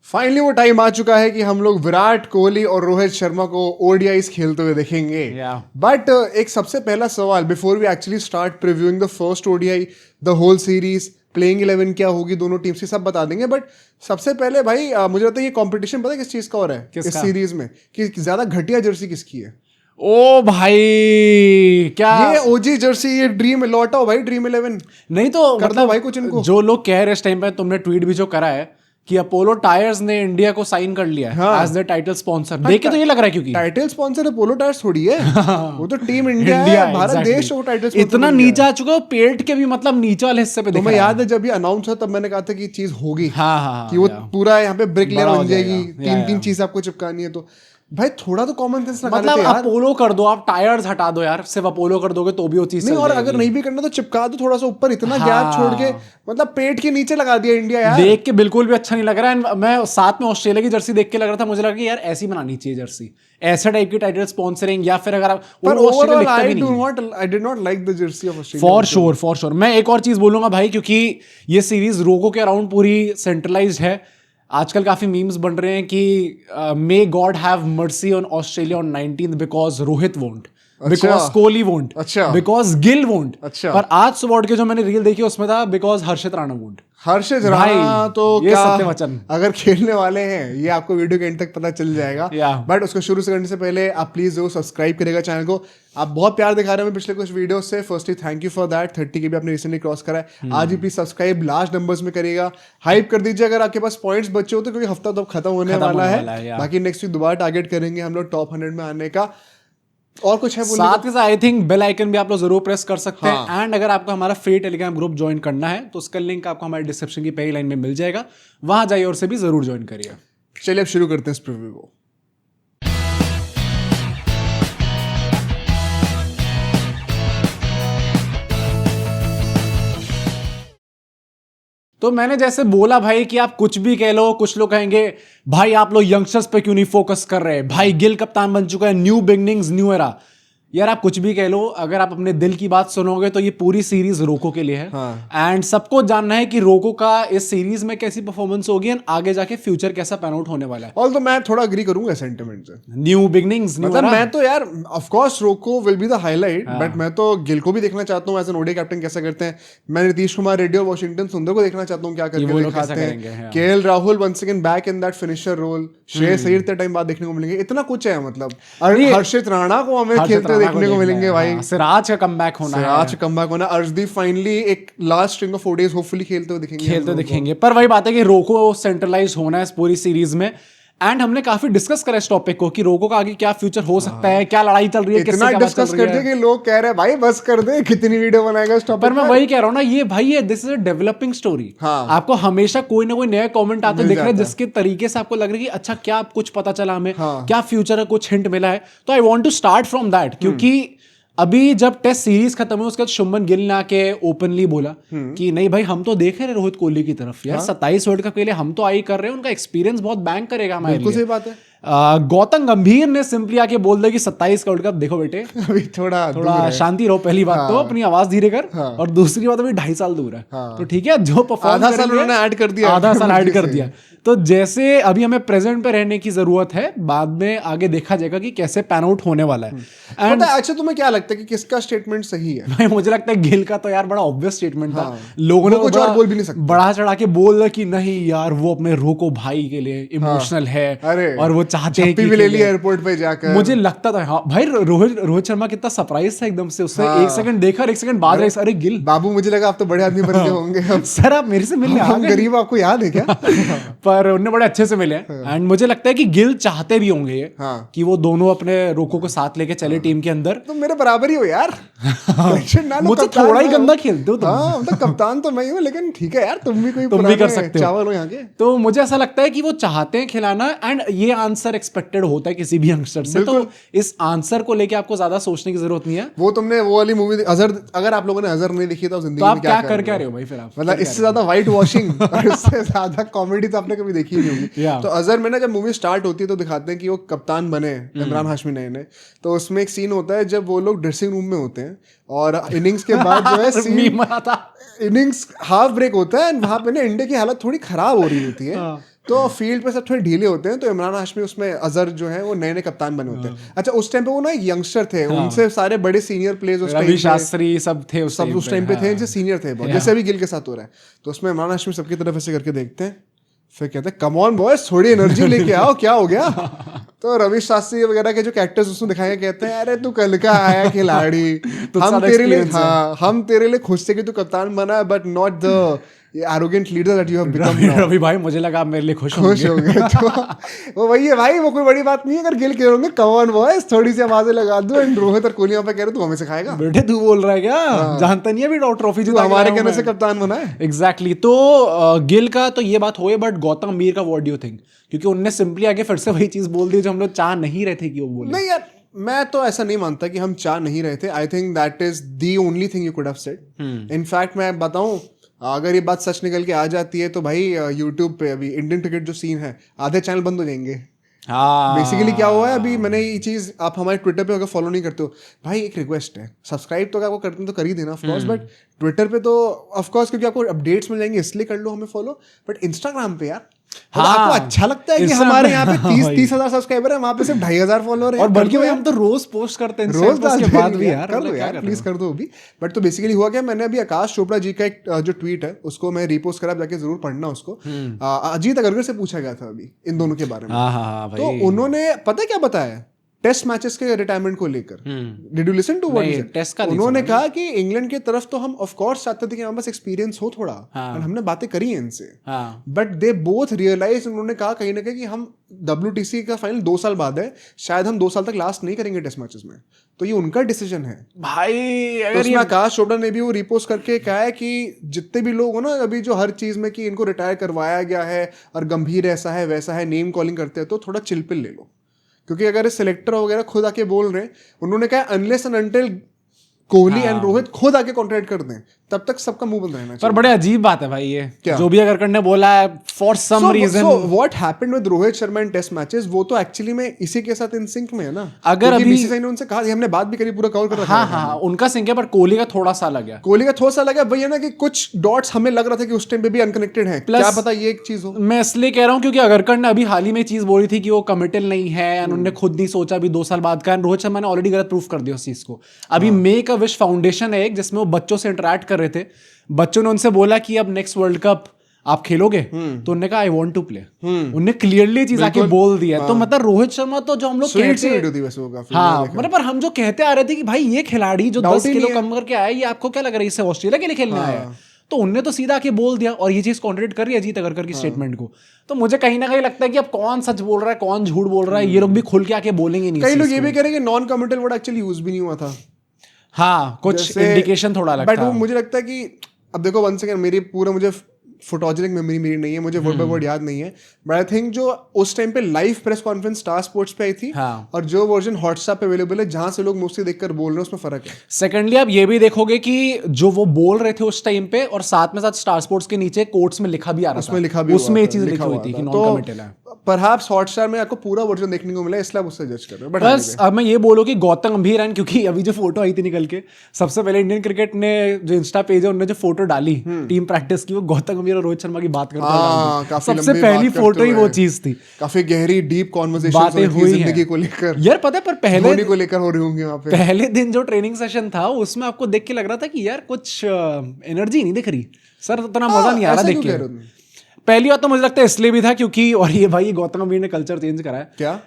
Finally वो time आ चुका है कि हम लोग विराट कोहली और रोहित शर्मा को ओडीआईज खेलते हुए देखेंगे। बट एक सबसे पहला सवाल before we actually start previewing the first ODI, the whole series, playing 11 क्या होगी दोनों टीम्स की सब बता देंगे। बट सबसे पहले भाई मुझे लगता है ये कंपटीशन पता है किस चीज का हो रहा है इस सीरीज में, कि ज्यादा घटिया जर्सी किसकी है। ओ भाई क्या ये ओजी जर्सी, ये ड्रीम लौटाओ भाई, ड्रीम 11 नहीं तो कर दो भाई कुछ इनको। जो लोग कह रहे इस टाइम पे, तुमने ट्वीट भी जो करा है कि अपोलो टायर्स ने इंडिया को साइन कर लिया है एज द टाइटल स्पॉन्सर, देख के तो ये लग रहा है क्योंकि टाइटल स्पॉन्सर अपोलो टायर्स थोड़ी है वो तो टीम इंडिया है, भारत देश वो टाइटल स्पॉन्सर इतना नीचे आ चुका है, पेट के भी मतलब नीचे वाले हिस्से पे। तुम्हें याद है जब ये अनाउंस हुआ तब मैंने कहा था कि चीज होगी, हाँ, कि वो पूरा यहाँ पे ब्रिक लेयर बन जाएगी, तीन चीज आपको चिपकानी है। तो भाई थोड़ा तो कॉमन सेंस लगा लेते यार। अपोलो कर दो, आप टायर्स हटा दो यार, सिर्फ अपोलो कर दोगे तो भी वो चीज नहीं, और अगर नहीं भी करना तो चिपका दो थोड़ा सा ऊपर, इतना गैप छोड़ के, मतलब पेट के नीचे लगा दिया इंडिया यार। देख के बिल्कुल भी अच्छा नहीं लग रहा है। मैं साथ में ऑस्ट्रेलिया की जर्सी देख के लग रहा था, मुझे लगा कि यार ऐसी बनानी चाहिए जर्सी, ऐसा टाइप की टाइटल स्पॉन्सरिंग, या फिर अगर आप I did not like the Jersey of Australia. For sure मैं एक और चीज बोलूंगा भाई, क्योंकि ये सीरीज रोको के अराउंड पूरी सेंट्रलाइज्ड है। आजकल काफी मीम्स बन रहे हैं कि may God have mercy on Australia on 19th because Rohit won't, because Kohli won't, because Gill won't. पर आज सुबह उठ के जो मैंने रील देखी उसमें था बिकॉज हर्षित राणा वोंट। हर्षित राणा तो ये क्या सत्य वचन अगर खेलने वाले हैं ये आपको वीडियो के एंड तक पता चल जाएगा। बट उसको शुरू से करने से पहले आप प्लीज जरूर सब्सक्राइब करेगा चैनल को। आप बहुत प्यार दिखा रहे हैं पिछले कुछ वीडियो से, firstly thank you for that. 30 के भी आपने रिसेंटली क्रॉस करा है, आज ही प्लीज सब्सक्राइब लार्ज नंबर्स में करिएगा, हाइप कर दीजिए अगर आपके पास पॉइंट्स बचे हो तो, क्योंकि हफ्ता तो खत्म होने वाला है। बाकी नेक्स्ट वीक दोबारा टारगेट करेंगे हम लोग टॉप 100 में आने का। और कुछ है साथ के साथ आई थिंक बेल आइकन भी आप लोग जरूर प्रेस कर सकते हैं। एंड अगर आपको हमारा फ्री टेलीग्राम ग्रुप ज्वाइन करना है तो उसका लिंक आपको हमारे डिस्क्रिप्शन की पहली लाइन में मिल जाएगा, वहां जाइए और से भी जरूर ज्वाइन करिए। चलिए अब शुरू करते हैं इस प्रीव्यू को। तो मैंने जैसे बोला भाई कि आप कुछ भी कह लो, कुछ लोग कहेंगे भाई आप लोग यंगस्टर्स पे क्यों नहीं फोकस कर रहे, भाई गिल कप्तान बन चुका है, न्यू बिगनिंग्स न्यू एरा। यार आप कुछ भी कह लो, अगर आप अपने दिल की बात सुनोगे तो ये पूरी सीरीज रोको के लिए है। एंड सबको जानना है कि रोको का इस सीरीज में कैसी परफॉर्मेंस होगी एंड आगे जाके फ्यूचर कैसा पैन आउट होने वाला है। ऑल्दो मैं थोड़ा एग्री करूंगा सेंटिमेंट से, न्यू बिगनिंग्स न्यू एरा। मैं तो यार ऑफ कोर्स रोको will be the highlight, but मैं तो गिल को भी देखना चाहता हूँ एज एन ओडीआई कैप्टन कैसा करते हैं। मैं नीतीश कुमार रेड्डी और वॉशिंगटन सुंदर को देखना चाहता हूँ क्या करके दिखाते हैं। KL Rahul once again back in that finisher role, Shreyas Iyer इतने टाइम बाद देखने को मिलेंगे, इतना कुछ है। मतलब हर्षित राणा को हमें खेलते देखने को मिलेंगे भाई, सिराज का कमबैक होना है, सिराज का कमबैक होना, अर्शदीप फाइनली एक last string of ODIs hopefully खेलते दिखेंगे। पर वही बात है कि रोको सेंट्रलाइज होना है इस पूरी सीरीज में। एंड हमने काफी डिस्कस करा इस टॉपिक को कि रोको का आगे क्या फ्यूचर हो सकता है, क्या लड़ाई चल रही है, इतना डिस्कस कर दिया कि लोग कह रहे हैं भाई बस कर दे, कितनी वीडियो बनाएगा इस टॉपिक पर मैं वही कह रहा हूँ ना, ये भाई है this is a developing story. आपको हमेशा कोई ना कोई नया कमेंट आते दिख रहा है जिसके तरीके से आपको लग रहा है कि अच्छा क्या कुछ पता चला हमें, क्या फ्यूचर है, कुछ हिंट मिला है। तो I want to start from that, क्योंकि अभी जब टेस्ट सीरीज खत्म हुई उसके बाद शुभमन गिल ने आके ओपनली बोला कि नहीं भाई हम तो देख रहे हैं रोहित कोहली की तरफ यार, 27 वर्ल्ड कप के लिए हम तो आई कर रहे हैं, उनका एक्सपीरियंस बहुत बैंक करेगा हमारे लिए। सही बात है। गौतम गंभीर ने सिंपली आके बोल दिया कि 27 का वर्ल्ड कप देखो बेटे, अभी थोड़ा शांति रहो। पहली बात तो अपनी आवाज धीरे कर, और दूसरी बात अभी 2.5 साल दूर है। तो ठीक है, जो परफॉर्म आधा साल उन्होंने ऐड कर दिया, आधा साल ऐड कर दिया। तो जैसे अभी हमें प्रेजेंट पे रहने की जरूरत है, बाद में आगे देखा जाएगा कि कैसे पैन आउट होने वाला है। एंड अच्छा तुम्हें क्या लगता है कि किसका स्टेटमेंट सही है? भाई मुझे लगता है गिल का तो यार बड़ा ऑब्वियस स्टेटमेंट था। लोगों ने कुछ और बोल भी नहीं सकते, बढ़ा चढ़ा के बोल कि नहीं यार वो अपने रोको भाई के लिए इमोशनल है और वो चाहते हैं कि ले लिया एयरपोर्ट पे जाकर। मुझे लगता था हाँ भाई रोहित शर्मा कितना सरप्राइज था एकदम से, उससे एक सेकंड देखा और एक सेकंड बाद अरे गिल बाबू मुझे लगा आप तो बड़े आदमी बन गए होंगे सर, आप मेरे से मिलने आ गए, गरीब आपको याद है क्या? पर उन्हें बड़े अच्छे से मिले। एंड मुझे लगता है कि गिल चाहते भी होंगे कि वो दोनों अपने रोको को साथ लेके चले टीम के अंदर। तो मेरे बराबर ही हो यार, मुझे थोड़ा ही गंदा खेलते हो तुम। मतलब कप्तान तो मैं ही हूँ, लेकिन ठीक है यार तुम भी कर सकते हो, चावल हो यहाँ के। तो मुझे ऐसा लगता है कि वो चाहते हैं खिलाना, एंड ये आंसर एक्सपेक्टेड होता है किसी भी यंगस्टर से। तो इस आंसर को लेके आपको ज्यादा सोचने की जरूरत नहीं है। वो तुमने वो वाली मूवी अजहर, अगर आप लोगों ने अजहर नहीं देखी तो जिंदगी में क्या कर रहे हो भाई फिर आप? मतलब इससे ज्यादा व्हाइट वॉशिंग और इससे ज्यादा कॉमेडी तो आपने कभी देखी नहीं होगी। तो अजहर में ना जब मूवी स्टार्ट होती है तो दिखाते हैं कि वो कप्तान बने इमरान हाशमी ने, तो उसमें एक सीन होता है जब वो लोग ड्रेसिंग रूम में होते हैं और इनिंग्स के बाद जो है सीन इनिंग्स हाफ ब्रेक होता है, वहां पे ना इंडिया की हालत थोड़ी खराब हो रही होती है। तो फील्ड पे सब थोड़े ढीले होते हैं, तो इमरान हाशमी उसमें अजहर जो है वो नए नए कप्तान बने होते हैं। अच्छा उस टाइम पे वो ना यंगस्टर थे, उनसे सारे बड़े सीनियर प्लेयर्स उस रवि शास्त्री सब थे उस टाइम पे थे जो सीनियर थे बहुत, जैसे अभी गिल के साथ हो रहा है। तो उसमें इमरान हाशमी सबकी तरफ ऐसे करके देखते हैं, फिर कहते हैं कम ऑन बॉयज थोड़ी एनर्जी लेके आओ, क्या हो गया। तो रवि शास्त्री वगैरह के जो कैरेक्टर्स उसमें दिखाए कहते हैं अरे तू कल का आया खिलाड़ी, हम तेरे लिए खुश थे कि तू कप्तान बना, but not the arrogant leader that you have become now. Ravi भाई मुझे लगा आप मेरे लिए खुश हो गए। तो वो वही है भाई, वो कोई बड़ी बात नहीं है अगर गिल कह रहे कम ऑन बॉयज थोड़ी सी आवाजें लगा दो, एंड रोहित और कोहली पे कह रहे तू हमें सिखाएगा। बेटे तू बोल रहा है क्या? जानता नहीं है अभी ट्रॉफी जीता हमारे कहने से कप्तान बना है। एग्जैक्टली। तो गिल का तो ये बात हो गई, बट गौतम गंभीर का व्हाट डू यू थिंक? क्योंकि उनने सिंपली आगे फिर से वही चीज बोल दी जो हम लोग चाह नहीं रहे थे कि वो बोले। नहीं यार, मैं तो ऐसा नहीं मानता कि हम चाह नहीं रहे थे। I think that is the only thing you could have said. In fact मैं बताऊं, अगर ये बात सच निकल के आ जाती है तो भाई यूट्यूब पे अभी इंडियन क्रिकेट जो सीन है आधे चैनल बंद हो जाएंगे। बेसिकली क्या हुआ है अभी, मैंने ये चीज, आप हमारे ट्विटर पे अगर फॉलो नहीं करते हो भाई, एक रिक्वेस्ट है, सब्सक्राइब तो आपको करते हैं तो कर ही देना ऑफ कोर्स, बट ट्विटर पे तो ऑफ कोर्स क्योंकि आपको अपडेट्स मिल जाएंगे इसलिए कर लो हमें फॉलो, बट इंस्टाग्राम पे यार आपको अच्छा लगता है कि हमारे यहाँ पे 30,000 सब्सक्राइबर है, वहाँ पे सिर्फ 2,500 फॉलोअर है। और बल्कि भाई हम तो रोज पोस्ट करते हैं, रोज के बाद भी यार कर दो यार, प्लीज कर दो अभी। बट तो बेसिकली हुआ क्या, मैंने अभी आकाश चोपड़ा जी का एक जो ट्वीट है उसको मैं रीपोस्ट करा, जाके जरूर पढ़ना उसको। अजीत अग्रकर से पूछा गया था अभी इन दोनों के बारे में, तो उन्होंने पता क्या बताया टेस्ट मैचेस के रिटायरमेंट को लेकर। Did you listen to what उन्होंने कहा कि इंग्लैंड की तरफ तो हम ऑफ कोर्स चाहते थे कि हमारे पास एक्सपीरियंस हो थोड़ा, और हमने बातें करी हैं इनसे, बट दे बोथ रियलाइज, उन्होंने कहा कहीं ना कहीं कि हम WTC का फाइनल 2 साल बाद है, शायद हम 2 साल तक लास्ट नहीं करेंगे टेस्ट मैचेस में, तो ये उनका डिसीजन है भाई। तो उसमें आकाश चोपड़ा ने भी वो रिपोस्ट करके कहा है कि जितने भी लोग हो ना अभी जो हर चीज में कि इनको रिटायर करवाया गया है और गंभीर ऐसा है वैसा है, नेम कॉलिंग करते हैं, तो थोड़ा चिलपिल ले लो, क्योंकि अगर सिलेक्टर वगैरह खुद आके बोल रहे हैं, उन्होंने कहा unless and until Kohli and Rohit खुद आके कॉन्ट्रैक्ट कर दें तब तक सबका मुंह बंद रहना चाहिए। पर बड़े अजीब बात है भाई ये, जो भी अगर करने बोला है for some reason. So what happened with Rohit Sharma in test matches, वो तो एक्चुअली में इसी के साथ इन सिंक में है ना। अगर अभी बीसीसीआई ने उनसे कहा, हमने बात भी करी, पूरा कवर कर रखा है। हाँ, उनका सिंक है, पर कोहली का थोड़ा सा लग गया। कोहली का थोड़ा सा लगा वही है ना कि कुछ डॉट्स हमें लग रहा था कि उस टाइम पे भी अनकनेक्टेड है, क्या पता ये एक चीज हो। मैं इसलिए कह रहा हूँ क्योंकि अगरकर ने अभी हाल ही में चीज बोली थी कि वो कमिटल नहीं है, उन्होंने खुद नहीं सोचा अभी 2 साल बाद का। रोहित शर्मा ने ऑलरेडी गलत प्रूफ कर दिया उस चीज को। अभी मेक अ विश फाउंडेशन है एक, जिसमें वो बच्चों से इंटरेक्ट कर रहे थे, बच्चों ने उनसे बोला कि अब नेक्स्ट वर्ल्ड कप आप खेलोगे, तो उन्होंने कहा आई वांट टू प्ले। उन्होंने क्लियरली चीज आके बोल दिया। तो मतलब रोहित शर्मा तो जो हम लोग कहते मतलब पर हम जो कहते आ रहे थे कि भाई ये खिलाड़ी जो 10 किलो कम करके आया, ये आपको क्या लग रहा है इससे ऑस्ट्रेलिया के लिए खेलने आया है, तो उनने तो सीधा आके बोल दिया, और ये चीज कॉन्ट्रडिक्ट कर रही है अजीत अगरकर की स्टेटमेंट को। तो मुझे कहीं ना कहीं लगता है कि अब कौन सच बोल रहा है कौन झूठ बोल रहा है, ये लोग भी खुल के आके बोलेंगे नहीं। कई लोग ये भी कह रहे हैं कि non committal word actually use भी नहीं हुआ था। हाँ, कुछ इंडिकेशन थोड़ा लगता है, बट वो मुझे लगता है कि अब देखो वन सेकंड, मेरी पूरा मुझे फोटोजेनिक मेमोरी मेरी नहीं है, मुझे वर्ड बाय वर्ड याद नहीं है, बट आई थिंक जो उस टाइम पे live press conference star sports पे आई थी, और जो वर्जन हॉटस्टार पे अवेलेबल है जहां से लोग मुझसे देखकर बोल रहे हैं, उसमें फर्क है। सेकेंडली आप ये भी देखोगे कि जो वो बोल रहे थे उस टाइम पे, और साथ में साथ स्टार स्पोर्ट्स के नीचे कोट्स में लिखा भी आ रहा था, उसमें लिखा भी, उसमें ये चीज लिखी हुई थी कि नॉन कमिटल है। परहैप्स हॉटस्टार में आपको पूरा वर्जन देखने को मिला, इसलिए आप उससे जज कर रहे हो। बट बस अब मैं ये बोलूं कि गौतम गंभीर हैं, क्योंकि अभी जो फोटो आई थी निकल के, सबसे पहले इंडियन क्रिकेट ने जो इंस्टा पेज है उन्होंने जो फोटो डाली टीम प्रैक्टिस की, वो गौतम गंभीर और रोहित शर्मा की बात करते हैं। सबसे पहली फोटो ही वो चीज थी, काफी गहरी डीप कॉन्वर्सेशन बातें हुई जिंदगी को लेकर यार। पता है पर पहले को लेकर हो रही होंगी वहां पे। पहले दिन जो ट्रेनिंग सेशन था उसमें आपको देख के लग रहा था कि यार कुछ एनर्जी नहीं दिख रही सर, इतना मजा नहीं आ रहा देख के। पहली बात तो मुझे लगता है इसलिए भी था क्योंकि, और ये भाई गौतम गंभीर ने कल्चर चेंज करा है क्या,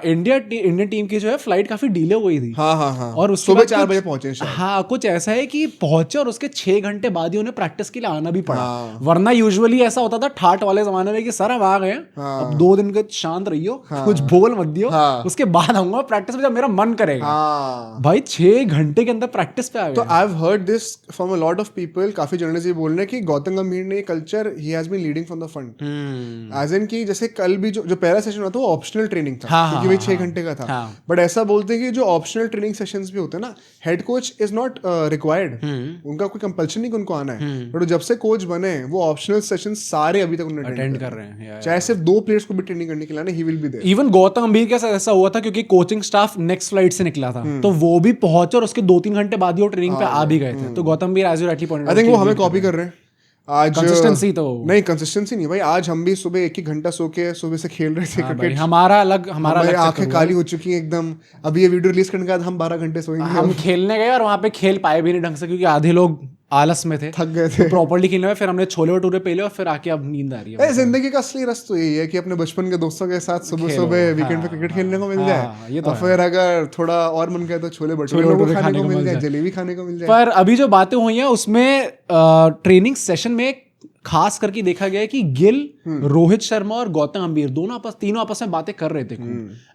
इंडियन टीम की जो है फ्लाइट काफी डिले हो गई थी। हाँ। और सुबह 4 बजे पहुंचे। हाँ, कुछ ऐसा है कि पहुंचे और उसके 6 घंटे बाद ही उन्हें प्रैक्टिस के लिए आना भी पड़ा। वरना यूजुअली ऐसा होता था ठाट वाले जमाने में कि सर हम आ गए, अब 2 दिन के शांत रहियो, कुछ बोल मत दियो, उसके बाद आऊंगा प्रैक्टिस में जब मेरा मन करेगा। भाई 6 घंटे के अंदर प्रैक्टिस पे आ गए। तो I have heard this from a lot of people, काफी जर्नलिस्ट ये बोल रहे हैं कि गौतम गंभीर ने कल्चर ही has been leading from the front, as in की जैसे कल भी जो पहला सेशन हुआ था वो ऑप्शनल ट्रेनिंग था, क्योंकि वही 6 घंटे का था। बट ऐसा बोलते हैं कि जो ऑप्शनल ट्रेनिंग सेशंस भी होते हैं ना, head coach is not required, उनका कोई कंपल्शन नहीं कि उनको आना है, बट जब से कोच बने वो ऑप्शनल सेशन सारे अभी तक उन्होंने अटेंड कर रहे हैं, चाहे सिर्फ 2 प्लेयर्स को भी ट्रेनिंग करने के लिए he will be there. Even Gautam Gambhir के साथ ऐसा हुआ था क्योंकि कोचिंग स्टाफ नेक्स्ट फ्लाइट से निकला था, तो वो भी पहुंचे और उसके 2-3 घंटे बाद ही वो ट्रेनिंग पे आ भी गए थे। तो Gautam Gambhir as you rightly pointed out, I think वो हमें कॉपी कर रहे हैं। आज कंसिस्टेंसी तो नहीं, कंसिस्टेंसी नहीं भाई। आज हम भी सुबह 1 घंटा सो के सुबह से खेल रहे थे क्रिकेट। हमारा अलग आंखें काली हो चुकी हैं एकदम। अभी ये वीडियो रिलीज करने के बाद हम 12 घंटे सोएंगे। हम खेलने गए और वहां पे खेल पाए भी नहीं ढंग से, क्योंकि आधे लोग आलस में थे, थक गए थे प्रॉपर्ली खेलने में। फिर हमने छोले भटूरे पी लिए और फिर आके अब नींद आ रही है। जिंदगी का असली रस तो यही है कि अपने बचपन के दोस्तों के साथ सुबह सुबह वीकेंड पे क्रिकेट खेलने को मिल जाए, और फिर अगर थोड़ा और मन करे तो छोले भटूरे खाने को मिल जाए, जलेबी खाने को मिल जाए। पर अभी जो बातें हुई हैं उसमें ट्रेनिंग सेशन में खास करके देखा गया है कि गिल, रोहित शर्मा और गौतम गंभीर तीनों आपस में बातें कर रहे थे।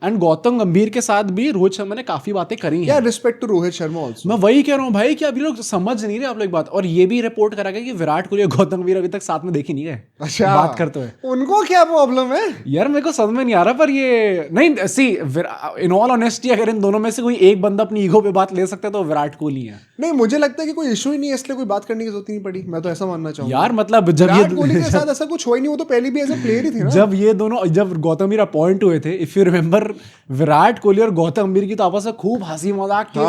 एंड गौतम गंभीर के साथ भी रोहित शर्मा ने काफी बातें करी हैं। Respect to Rohit Sharma also. मैं वही कह रहा हूँ भाई कि अभी लोग समझ नहीं रहे आप लोग बात। और ये भी रिपोर्ट करा गया कि विराट कोहली और गौतम गंभीर अभी तक साथ में देख ही नहीं गए। अच्छा, बात करते हुए उनको क्या प्रॉब्लम है यार? मेरे को समझ में नहीं आ रहा। पर ये नहीं, सी इन ऑल ऑनेस्टी अगर इन दोनों में से कोई एक बंदा अपनी ईगो पे बात ले सकता है तो विराट कोहली है। नहीं, मुझे लगता है कि कोई इशू ही नहीं है, इसलिए कोई बात करने की जरूरत नहीं पड़ी। मैं तो ऐसा मानना चाहूंगा यार। मतलब जब विराट कोहली के साथ ऐसा कुछ हुआ ही नहीं, वो तो पहले भी ऐसे प्लेयर ही थे ना। जब गौतम गंभीर अपॉइंट हुए थे, if you remember, Virat Kohli और गौतम गंभीर की तो आपस में खूब हंसी मजाक की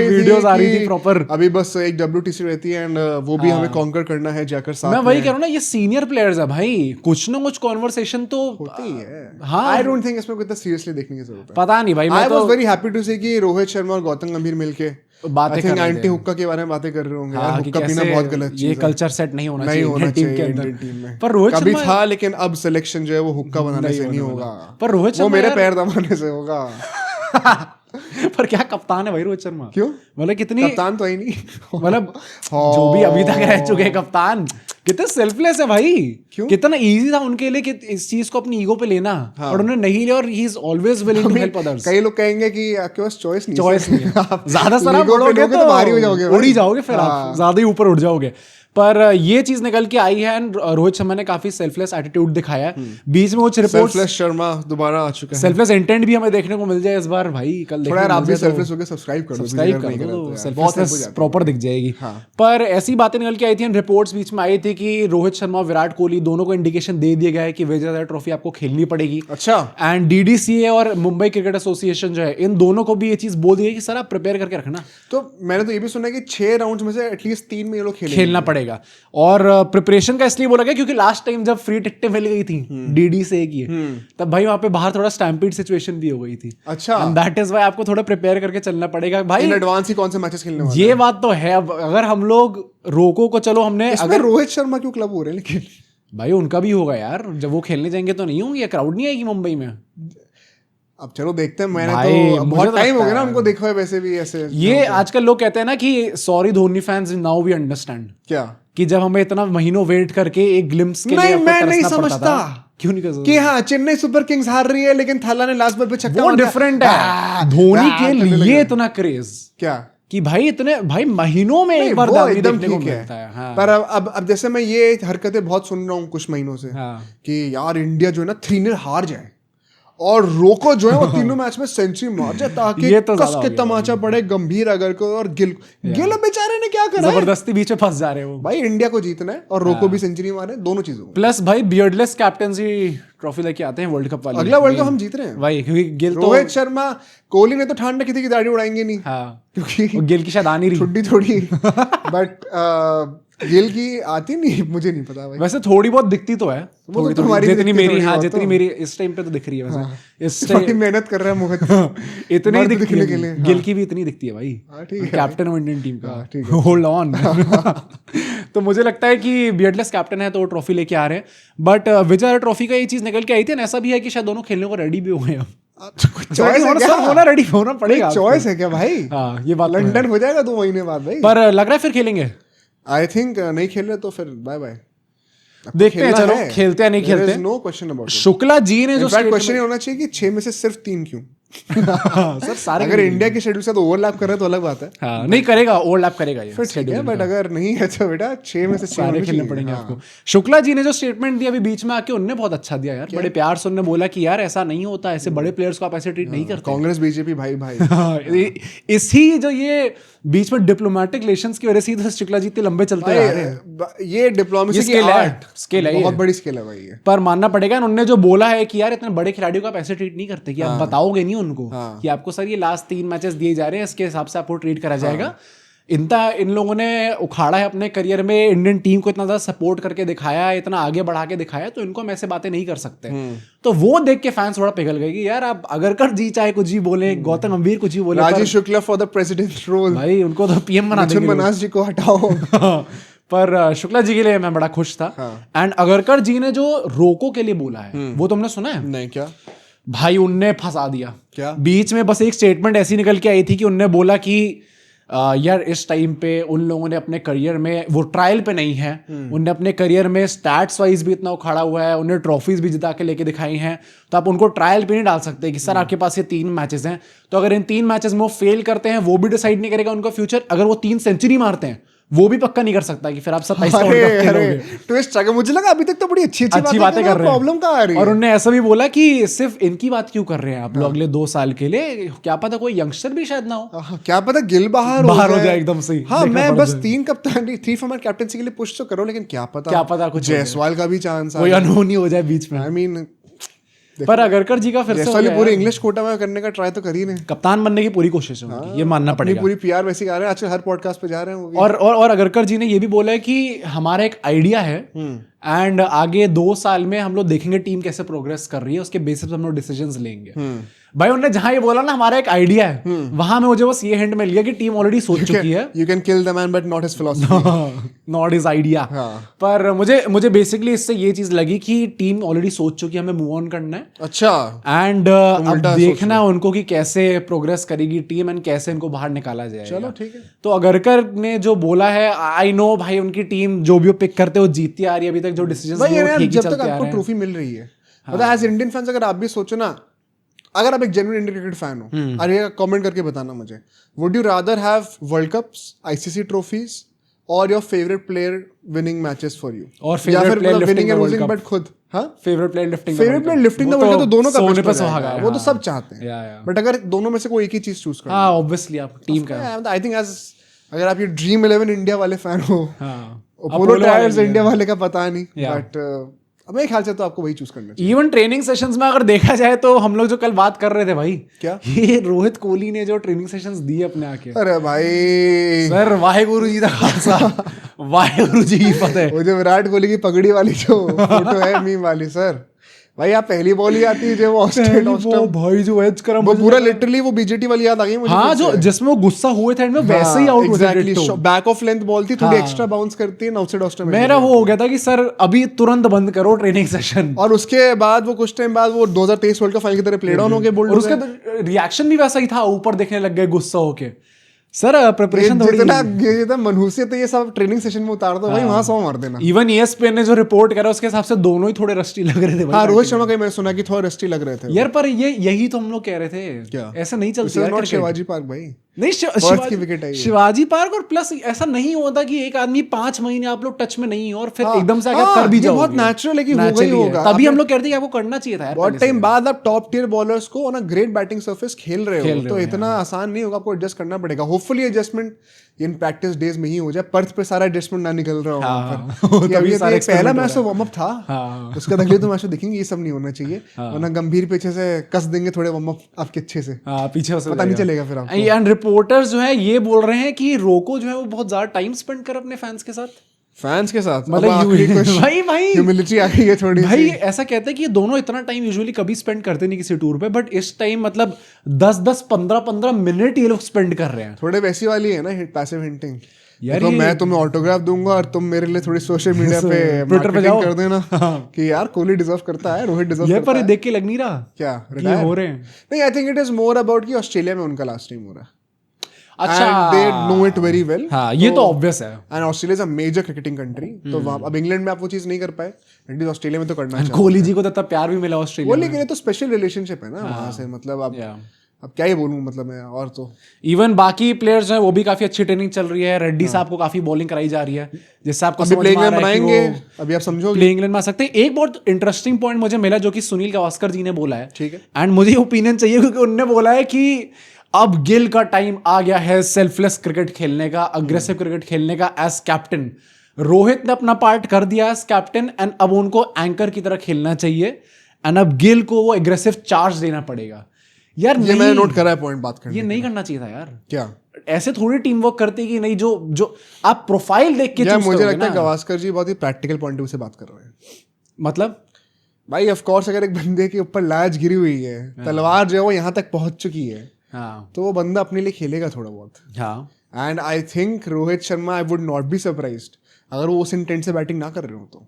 वीडियोस आ रही थी प्रॉपर। अभी बस एक WTC रहती है एंड वो भी हमें कॉन्कर करना है जाकर साथ। मैं वही कह रहा हूँ ना, ये सीनियर प्लेयर्स है भाई, कुछ ना कुछ कॉन्वर्सेशन तो होती है। हाँ, आई डोंट थिंक इसमें कोई सीरियसली देखने की जरूरत है। पता नहीं भाई। I was very happy to say कि रोहित शर्मा और गौतम गंभीर मिलके बातें कर रहे हैं, एंटी हुक्का के बारे में बातें कर रहे होंगे। यार हुक्का पीना बहुत गलत चीज है, ये कल्चर सेट नहीं होना चाहिए टीम के अंदर। पर रोहित कभी था, लेकिन अब सिलेक्शन जो है वो हुक्का बनाने से नहीं होगा। पर रोहित वो मेरे पैर दबाने से होगा। पर क्या कप्तान है भाई रोहित शर्मा? क्यों? मतलब कितनी कप्तान तो ही नहीं, मतलब जो भी अभी तक रह चुके हैं कप्तान, कितने सेल्फलेस है भाई। क्यों? कितना इजी था उनके लिए कि इस चीज को अपनी ईगो पे लेना। हाँ। और उन्होंने नहीं लिया, और he is always willing to help others. कई लोग कहेंगे कि आपके पास चॉइस नहीं है। ज्यादा सारा बोलोगे तो बाहर हो जाओगे, उड़ ही जाओगे, फिर आप ज्यादा ही ऊपर उड़ जाओगे। पर ये चीज निकल के आई है एंड रोहित शर्मा ने काफी सेल्फलेस एटीट्यूड दिखाया है। बीच में कुछ रिपोर्ट्स, सेल्फलेस शर्मा दोबारा आ चुका है। सेल्फलेस इंटेंट भी हमें देखने को मिल जाए इस बार भाई। कल थोड़ा आप भी सेल्फलेस होके सब्सक्राइब कर दो, सेल्फलेस प्रॉपर दिख जाएगी। पर ऐसी बातें निकल के आई थी, रिपोर्ट्स बीच में आई थी कि रोहित शर्मा और विराट कोहली दोनों को इंडिकेशन दे दिया गया है कि विजेता ट्रॉफी आपको खेलनी पड़ेगी। अच्छा। एंड DDCA और मुंबई क्रिकेट एसोसिएशन जो है, इन दोनों को भी ये चीज बोल दी है कि सर आप प्रिपेयर करके रखना। तो मैंने तो ये भी सुना है कि 6 राउंड्स में से एटलीस्ट 3 में ये लोग खेलना पड़ेगा। और प्रिपरेशन का इसलिए बोला गया क्योंकि लास्ट टाइम जब फ्री टिकटें मिल गई थी DDCA की, तब भाई वहां पे बाहर थोड़ा स्टैम्पीड सिचुएशन भी हो गई थी। अच्छा। एंड दैट इज व्हाई आपको थोड़ा प्रिपेयर करके चलना पड़ेगा भाई। इन एडवांस ही कौन से मैचेस खेलने वाले हैं। ये बात तो है। अब अगर हम लोग रोको को, चलो हमने अगर रोहित शर्मा क्यों क्लब हो रहे हैं, लेकिन भाई उनका भी होगा यार। जब वो खेलने जाएंगे तो नहीं होंगे, क्राउड नहीं आएगी मुंबई में। अब चलो देखते हैं। मैंने तो बहुत टाइम हो गया ना हमको देखा है वैसे भी ऐसे। ये आजकल लोग कहते हैं ना कि sorry Dhoni fans, now we understand. क्या? कि जब हमें इतना महीनों वेट करके एक ग्लिम्स के लिए मैं नहीं समझता। क्यों नहीं कर सकता कि हाँ, चेन्नई सुपर किंग्स हार रही है लेकिन थाला ने लास्ट बॉल पे छक्का मारा। डिफरेंट है। धोनी के लिए इतना क्रेज क्या कि भाई इतने भाई महीनों में एक बार देखने को मिलता है। हाँ। पर अब जैसे मैं ये हरकतें बहुत सुन रहा हूँ कुछ महीनों से। हाँ। कि यार इंडिया जो है ना 3-0 हार जाए और रोको जो है वो तीनों मैच में सेंचुरी मार जाए ताकि ये तो कस के तमाचा पड़े गंभीर अगर को और गिल बेचारे ने क्या करा, जबरदस्ती बीच में फंस जा रहे हो भाई। इंडिया को जीतना है और रोको भी सेंचुरी मारे, दोनों चीजों। प्लस भाई बियर्डलेस कैप्टनसी ट्रॉफी लेके आते हैं वर्ल्ड कप वाले। अगला वर्ल्ड कप हम जीत रहे हैं भाई, क्योंकि गिल रोहित शर्मा, कोहली ने तो ठान रखी थी कि दाढ़ी उड़ाएंगे नहीं। क्योंकि गिल की शायद आनी रही छुट्टी थोड़ी बट गिल की आती नहीं, मुझे नहीं पता भाई। वैसे थोड़ी बहुत दिखती तो है, थोड़ी तुम्हारी जितनी मेरी, हाँ जितनी मेरी इस टाइम पे तो दिख रही है। वैसे इस टाइम मेहनत कर रहा है मोहित इतनी दिखने के लिए। गिल की भी इतनी दिखती है भाई, कैप्टन ऑफ इंडियन टीम का। Hold on. तो मुझे लगता है कि बियर्डलेस कैप्टन है तो वो ट्रॉफी लेके आ रहे हैं। बट विजय ट्रॉफी का ये चीज निकल के आई थी, ऐसा भी है कि शायद दोनों खेलने को रेडी भी हो गए। रेडी होना पड़ेगा। चॉइस है क्या भाई? हाँ, ये बात लंदन हो जाएगा 2 महीने बाद भाई। पर लग रहा है फिर खेलेंगे। आई थिंक नहीं खेल रहे तो फिर बाय बाय। देखते हैं, चलो खेलते हैं नहीं खेलते। No question about it. Shukla ji ने जो क्वेश्चन होना चाहिए कि 6 में से सिर्फ 3 क्यों? सर सारे अगर इंडिया के शेड्यूल से तो ओवरलैप कर रहे तो अलग बात है। हाँ, नहीं करेगा, ओवरलैप करेगा ये फिर ठीक है। बट अगर नहीं है तो बेटा 6 में से सारे खेलने पड़ेंगे आपको। शुक्ला जी ने जो स्टेटमेंट दिया अभी बीच में आके, उनने बहुत अच्छा दिया यार। बड़े प्यार से उन्होंने बोला कि यार ऐसा नहीं होता, ऐसे बड़े प्लेयर्स को आप ऐसे ट्रीट नहीं करते। कांग्रेस बीजेपी भाई भाई। इसी जो ये बीच में डिप्लोमेटिक रिलेशंस की वजह से ही शुक्ला जी इतने लंबे चलते आ रहे हैं। ये डिप्लोमेसी की स्किल है, बहुत बड़ी स्किल है भाई। पर मानना पड़ेगा, उन्होंने जो बोला है कि यार इतने बड़े खिलाड़ियों को आप ऐसे ट्रीट नहीं करते, कि आप बताओगे नहीं उनको कि आपको सर ये लास्ट 3 मैचेस दिए जा रहे हैं, इसके हिसाब से आपको ट्रीट करा जाएगा। इन लोगों ने उखाड़ा है अपने करियर में, इंडियन टीम को इतना ज़्यादा सपोर्ट करके दिखाया है, इतना आगे बढ़ा के दिखाया, तो इनको हम ऐसे बातें नहीं कर सकते। तो वो देख के फैंस थोड़ा पिघल गए कि यार आप अगरकर जी चाहे कुछ भी बोले, गौतम गंभीर कुछ भी बोले, Rajeev Shukla for the president role, भाई उनको तो पीएम बना देंगे, मनास जी को हटाओ। पर शुक्ला जी के लिए मैं बड़ा खुश था। एंड अगरकर जी ने जो रोको के लिए बोला है वो तुमने सुना है? नहीं, क्या भाई उनने फंसा दिया। क्या? बीच में बस एक स्टेटमेंट ऐसी निकल के आई थी कि उनने बोला कि यार इस टाइम पे उन लोगों ने अपने करियर में, वो ट्रायल पे नहीं है, उनने अपने करियर में स्टैट्स वाइज भी इतना उखाड़ा हुआ है, उन्हें ट्रॉफीज भी जिता के लेके दिखाई हैं, तो आप उनको ट्रायल पे नहीं डाल सकते कि सर आपके पास ये 3 मैचेस हैं, तो अगर इन 3 मैचेस में वो फेल करते हैं वो भी डिसाइड नहीं करेगा उनका फ्यूचर। अगर वो 3 सेंचुरी मारते हैं वो भी पक्का नहीं कर सकता कि फिर आप 27 ट्विस्ट आगे। मुझे लगा अभी तक तो बड़ी अच्छी बातें कर रहे हैं, प्रॉब्लम कहाँ आ रही है? और उन्होंने ऐसा भी बोला कि सिर्फ इनकी बात क्यों कर रहे हैं आप लोग अगले 2 साल के लिए, क्या पता कोई यंगस्टर भी शायद ना हो, क्या पता गिल बाहर हो जाए एकदम से। हाँ, मैं बस 3 कप्तान 3 फॉर्मेट कैप्टनसी के लिए पुश तो करो, लेकिन क्या पता कुछ जायसवाल का भी चांस कोई अनहोनी हो जाए बीच में। आई मीन पर अगरकर जी का फिर से पूरे इंग्लिश कोटा में करने का ट्राई तो कर ही नहीं, कप्तान बनने की पूरी कोशिश है उनकी, ये मानना पड़ेगा। पूरी पीआर वैसे आ रहे हैं आजकल, हर पॉडकास्ट पे जा रहे हैं। और अगरकर जी ने ये भी बोला है कि हमारा एक आइडिया है एंड आगे 2 साल में हम लोग देखेंगे टीम कैसे प्रोग्रेस कर रही है, उसके बेसिस पे हम लोग डिसीजंस लेंगे। भाई उन्होंने जहां ये बोला ना हमारा एक आइडिया है, वहां में मुझे बस ये हिंट मिल गया कि टीम ऑलरेडी सोच चुकी है। You can kill the man but not his philosophy, not his idea. पर मुझे बेसिकली इससे ये चीज लगी कि टीम ऑलरेडी सोच चुकी है, हमें मूव ऑन करना है। अच्छा। एंड अब देखना है उनको कि कैसे प्रोग्रेस करेगी टीम एंड कैसे इनको बाहर निकाला जाएगा। चलो ठीक है। तो अगरकर ने जो बोला है, आई नो भाई उनकी टीम जो भी वो पिक करते हो जीतती आ रही है अभी तक, जो डिसीजंस जब तक आपको ट्रॉफी मिल रही है, मतलब एज इंडियन फैंस अगर आप भी सोचो ना, अगर आप एक जेन्युइन इंडियन क्रिकेट फैन हो, अरे कमेंट करके बताना मुझे, would you rather have world cups, ICC trophies और your favourite player winning matches for you, और favourite player winning and losing but खुद favourite player lifting the world cup, तो दोनों का सोने पे सुहागा है, वो तो सब चाहते हैं, बट अगर दोनों में से कोई एक ही चीज चूज करना, ऑब्वियसली आप टीम का, आई थिंक एज अगर आप ये ड्रीम 11 इंडिया वाले फैन हो, अपोलो टायर्स इंडिया वाले का पता नहीं, बट मेरे ख्याल से तो आपको वही चूज करना चाहिए। इवन ट्रेनिंग सेशंस में अगर देखा जाए तो हम लोग जो कल बात कर रहे थे भाई, क्या ये रोहित कोहली ने जो ट्रेनिंग सेशंस दिए अपने आके, अरे भाई सर वाहेगुरु जी का खालसा वाहेगुरु जी की फतेह। वो जो विराट कोहली की पगड़ी वाली जो फोटो है मीम वाली, सर भाई आप पहली बॉल ही आती है जो वो भाई जो एज कर वो पूरा लिटरली वो बीजेटी वाली याद आ गई मुझे। हाँ, जो जिसमें वो गुस्सा हुए थे वैसे ही out exactly, back of length ball थी, थोड़ी एक्स्ट्रा बाउंस करती है, आउटसाइड ऑफ स्टंप। मेरा वो हो गया था कि सर अभी तुरंत बंद करो ट्रेनिंग सेशन, और उसके बाद वो कुछ टाइम बाद वो 2023 वर्ल्ड कप फाइनल की तरह प्ले डाउन हो गए बोल्ड, और उसका रिएक्शन भी वैसा ही था, ऊपर देखने लग गए गुस्सा होके। सर प्रिपरेशन थोड़ी जितना मनहूसियत है ये सब ट्रेनिंग सेशन में उतार दो भाई, वहां 100 मार देना। इवन ESPN ने जो रिपोर्ट करा उसके हिसाब से दोनों ही थोड़े रस्टी लग रहे थे। हाँ, रोहित शर्मा का मैंने सुना कि थोड़ा रस्टी लग रहे थे यार, पर यही तो हम लोग कह रहे थे, क्या ऐसा नहीं चलता यार, शिवाजी पार्क भाई नहीं, शिवाजी पार्क, और प्लस ऐसा नहीं होता कि एक आदमी 5 महीने आप लोग टच में नहीं हो और फिर एकदम से आगे कर भी जाओगे, बहुत नेचुरल है कि होगा ही होगा। तभी हम लोग कहते हैं कि आपको करना चाहिए था यार, बहुत टाइम बाद आप टॉप टियर बॉलर्स को on a great batting surface खेल रहे हो, तो इतना आसान नहीं होगा, आपको एडजस्ट करना पड़ेगा। Hopefully adjustment in practice days में ही हो जाए, पर्थ पे सारा एडजस्टमेंट ना निकल रहा हो। पहला मैच तो वार्म अप था, उसका अगले तो मैच दिखेंगे, ये सब नहीं होना चाहिए, वरना गंभीर पीछे से कस देंगे थोड़े वार्म अप आपके अच्छे से, पीछे से पता नहीं चलेगा फिर आपको। एंड रिपोर्टर्स जो है ये बोल रहे हैं कि रोको जो है वो बहुत ज्यादा टाइम स्पेंड कर अपने फैंस के साथ, मतलब भाई ह्यूमिलिटी आ गई है थोड़ी भाई, ऐसा कहते हैं कि ये दोनों इतना टाइम यूजुअली कभी स्पेंड करते नहीं किसी टूर पे, बट इस टाइम मतलब 10-10 15-15 मिनट ये लोग स्पेंड कर रहे हैं। थोड़े वैसी वाली है ना पैसिव हिंटिंग यार, तो मैं तुम्हें ऑटोग्राफ दूंगा और तुम मेरे लिए थोड़ी सोशल मीडिया पे ट्विटर पे जाओ कर देना कि यार कोहली डिजर्व करता है, रोहित डिजर्व करता है। पर देख के लग नहीं रहा क्या ये हो रहे हैं। नहीं, I think it is more about कि ऑस्ट्रेलिया में उनका लास्ट टाइम हो रहा है। अच्छा, and they know it very well. हाँ, ये तो ऑब्वियस है। And Australia is a major cricketing country. तो वहाँ अब इंग्लैंड में आप वो चीज नहीं कर पाए, एटलीस्ट ऑस्ट्रेलिया में तो करना चाहिए। कोहली जी को तो तब प्यार भी मिला ऑस्ट्रेलिया में। कोहली के लिए तो स्पेशल रिलेशनशिप है ना वहाँ से, मतलब अब क्या ही बोलूं, मतलब मैं और तो इवन बाकी प्लेयर्स हैं वो भी काफी अच्छी ट्रेनिंग चल रही है। रेड्डी साहब को काफी बॉलिंग कराई जा रही है, जिससे आपको अभी प्लेइंग इलेवन बनाएंगे, अभी आप समझोगे प्लेइंग इलेवन में आ सकते हैं। एक बहुत इंटरेस्टिंग पॉइंट मुझे मिला जो कि सुनील गावस्कर जी ने बोला है, ठीक है, एंड मुझे ओपिनियन चाहिए क्योंकि उन्होंने बोला है कि अब गिल का टाइम आ गया है सेल्फलेस क्रिकेट खेलने का, अग्रेसिव क्रिकेट खेलने का एज कैप्टन। रोहित ने अपना पार्ट कर दिया एज कैप्टन एंड अब उनको एंकर की तरह खेलना चाहिए, एंड अब गिल को वो एग्रेसिव चार्ज देना पड़ेगा। यार ये मैंने नोट करा है पॉइंट बात करने ये नहीं करना चाहिए था यार। क्या ऐसे थोड़ी टीम वर्क करते कि नहीं, जो आप प्रोफाइल देख के चूज मुझे लगता है गावस्कर जी बहुत ही प्रैक्टिकल पॉइंट ऑफ व्यू से बात कर रहे हैं। मतलब भाई ऑफ कोर्स अगर एक बंदे के ऊपर लाज गिरी हुई है, तलवार जो है वो यहाँ तक पहुंच चुकी है, तो वो बंदा अपने लिए खेलेगा थोड़ा बहुत। And I think Rohit Sharma, I would not be surprised अगर वो उस इंटेंट से बैटिंग ना कर रहे हो तो।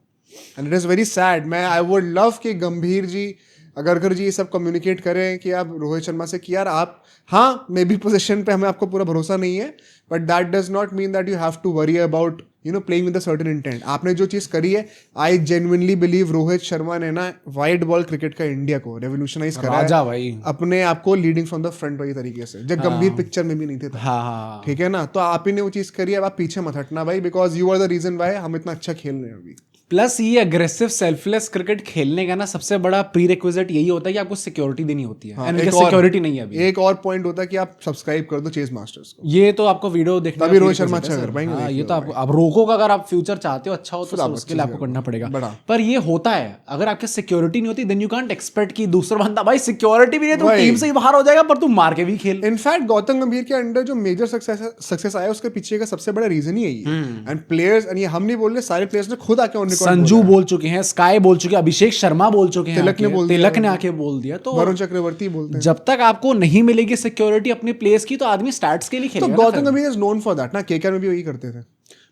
And it is very sad. मैं आई वुड लव कि गंभीर जी, अगरकर जी ये सब कम्युनिकेट करें कि आप रोहित शर्मा से कि यार आप, हाँ मे बी पोजीशन पे हमें आपको पूरा भरोसा नहीं है, but that does not mean that you have to worry about playing with a certain intent. आपने जो चीज़ करी है, I genuinely believe Rohit Sharma ने ना वाइड बॉल क्रिकेट का इंडिया को रेवोल्यूशनाइज करा है भाई, अपने आप को लीडिंग फ्रॉम द फ्रंट वाली तरीके से, जब गंभीर पिक्चर में भी नहीं थे। ठीक है ना, तो आप ही ने वो चीज़ करी है, अब आप पीछे मत हटना भाई, because you are the reason why हम इतना अच्छा खेल रहे हैं अभी। प्लस ये अग्रेसिव सेल्फलेस क्रिकेट खेलने का ना सबसे बड़ा प्री रिक्विजिट यही होता है कि आपको सिक्योरिटी देनी होती है। एंड सिक्योरिटी नहीं है अभी। एक और पॉइंट होता है कि आप सब्सक्राइब कर दो चेज मास्टर्स को। ये तो आपको वीडियो देखना, तभी रोहित शर्मा अच्छा कर पाएंगे। ये तो आप रोको का, अगर आप फ्यूचर चाहते हो अच्छा हो तो उसके लिए आपको करना पड़ेगा। पर ये होता है, अगर आपके सिक्योरिटी नहीं होती देन यू कांट एक्सपेक्ट कि दूसरा बंदा, भाई सिक्योरिटी भी नहीं तो टीम से ही बाहर हो जाएगा, पर तू मार के भी खेल। इनफैक्ट गौतम गंभीर के अंडर जो मेजर सक्सेस आया उसके पीछे का सबसे बड़ा रीजन ही यही है। एंड प्लेयर्स, ये हम नहीं बोल रहे, सारे प्लेयर्स ने खुद आके संजू बोल चुके हैं, स्काई बोल चुके हैं, अभिषेक शर्मा बोल चुके हैं, तिलक ने आके बोल दिया, तो वरुण चक्रवर्ती बोलते हैं। जब तक आपको नहीं मिलेगी सिक्योरिटी अपने प्लेयर्स की, तो आदमी स्टार्ट्स के लिए खेलेगा। तो गौतम गंभीर इज नोन फॉर दैट ना, केकेआर में भी वही करते थे।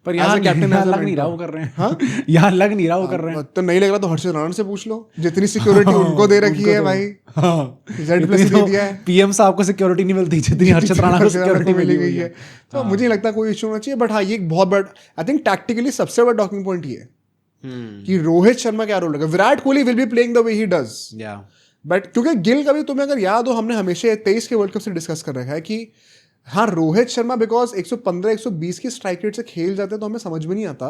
पर यहाँ कैप्टन लग नहीं रहा वो कर रहे हैं। हाँ यहाँ लग नहीं रहा वो कर रहे हैं। तो नहीं लग रहा तो हर्षित राणा से पूछ लो, जितनी सिक्योरिटी उनको दे रखी है भाई। जेड प्लस दे दिया है, पीएम साहब को सिक्योरिटी नहीं मिलती जितनी हर्षित राणा को सिक्योरिटी मिली गई है। तो मुझे नहीं लगता कोई इशू होना चाहिए। बट हाँ, ये एक बहुत बड़ा, आई थिंक टैक्टिकली सबसे बड़ा टॉकिंग पॉइंट ये है कि रोहित शर्मा क्या रोल होगा। Virat Kohli will be playing the way he does, but क्योंकि गिल का भी तुम्हें अगर याद हो, हमने हमेशा 23 के वर्ल्ड कप से डिस्कस कर रखा है कि हाँ रोहित शर्मा बिकॉज 115-120 की स्ट्राइक रेट से खेल जाते हैं तो हमें समझ में नहीं आता,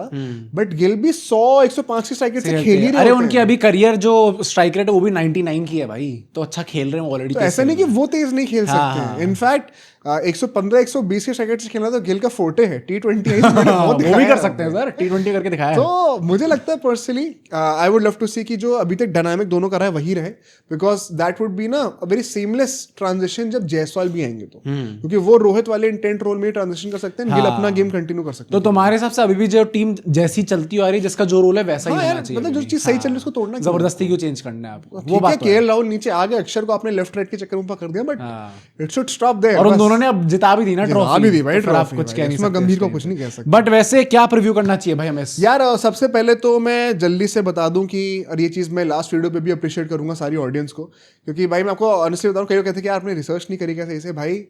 बट गिल भी 100-105 की स्ट्राइक रेट से खेल ही रहे। अरे उनकी अभी करियर जो स्ट्राइक रेट है वो भी 99 की है भाई, तो अच्छा खेल रहे हैं ऑलरेडी। तो ऐसा नहीं कि वो तेज नहीं खेल सकते। इनफैक्ट 115-120 के स्ट्राइक से खेलना तो गिल का फोर्टे है। T20 वो भी कर सकते हैं सर, T20 करके दिखाया। तो मुझे लगता है personally I would love to see कि जो अभी तक डायनामिक दोनों का रहा है वही रहे, बिकॉज दैट वुड बी ना अ वेरी सीमलेस ट्रांजिशन जब जायसवाल भी आएंगे तो, क्योंकि वो रोहित वाले इंटेंट रोल में ट्रांजिशन कर सकते हैं, गिल अपना गेम कंटिन्यू कर सकते हैं। तो तुम्हारे हिसाब से अभी भी जो टीम जैसी चलती आ रही है, जिसका जो रोल है वैसा ही होना चाहिए। मतलब जो चीज सही चल रही है उसको तोड़ना, जबरदस्ती क्यों चेंज करना है आपको? वो बात केएल राहुल नीचे आ गए, अक्षर को आपने लेफ्ट राइट के चक्कर में पकड़ दिया, but it should stop there. और उन दोनों ने अब जिता भी दी ना ट्रॉफी, भी भाई, आप कुछ कह नहीं सकते, गंभीर को कुछ नहीं कह सकते। बट वैसे क्या प्रीव्यू करना चाहिए भाई हमें? यार सबसे पहले तो मैं जल्दी से बता दूं कि, और ये चीज मैं लास्ट वीडियो पे भी अप्रिशिएट करूंगा सारी ऑडियंस को, क्योंकि भाई मैं आपको ऑनेस्टली बताऊं, कई लोग कहते हैं कि यार आपने रिसर्च नहीं करी कैसे। भाई